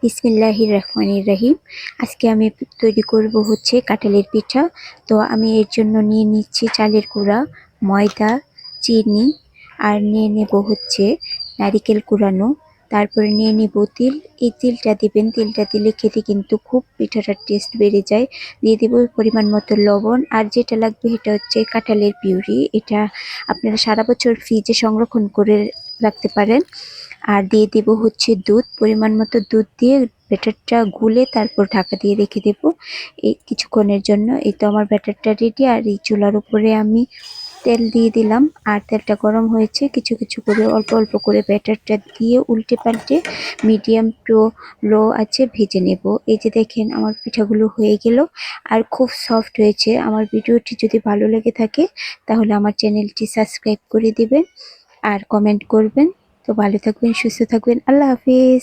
বিসমিল্লাহির রহমানির রহিম। আজকে আমি তৈরি করব হচ্ছে কাঁঠালের পিঠা। তো আমি এর জন্য নিয়ে নিচ্ছি চালের গুঁড়া, ময়দা, চিনি, আর নিয়ে নেব হচ্ছে নারিকেল কুড়ানো। তারপরে নিয়ে নেব তিল। এই তিলটা দিবেন, তিলটা দিলে খেতে কিন্তু খুব পিঠাটার টেস্ট বেড়ে যায়। দিয়ে দেব পরিমাণ মতো লবণ, আর যেটা লাগবে এটা হচ্ছে কাঁঠালের পিউরি। এটা আপনারা সারা বছর ফ্রিজে সংরক্ষণ করে রাখতে পারেন। আর দিয়ে দেব হচ্ছে দুধ, পরিমাণ মতো দুধ দিয়ে ব্যাটারটা গুলে তারপর ঢাকা দিয়ে রেখে দেব এই কিছুক্ষণের জন্য। এই তো আমার ব্যাটারটা রেডি। আর এই চুলার উপরে আমি তেল দিয়ে দিলাম, আর তেলটা গরম হয়েছে। কিছু কিছু করে অল্প অল্প করে ব্যাটারটা দিয়ে উল্টে পাল্টে মিডিয়াম টু লো আছে ভেজে নেব। এই যে দেখেন আমার পিঠাগুলো হয়ে গেল, আর খুব সফট হয়েছে। আমার ভিডিওটি যদি ভালো লেগে থাকে তাহলে আমার চ্যানেলটি সাবস্ক্রাইব করে দিবেন আর কমেন্ট করবেন। তো ভালো থাকবেন, সুস্থ থাকবেন। আল্লাহ হাফিজ।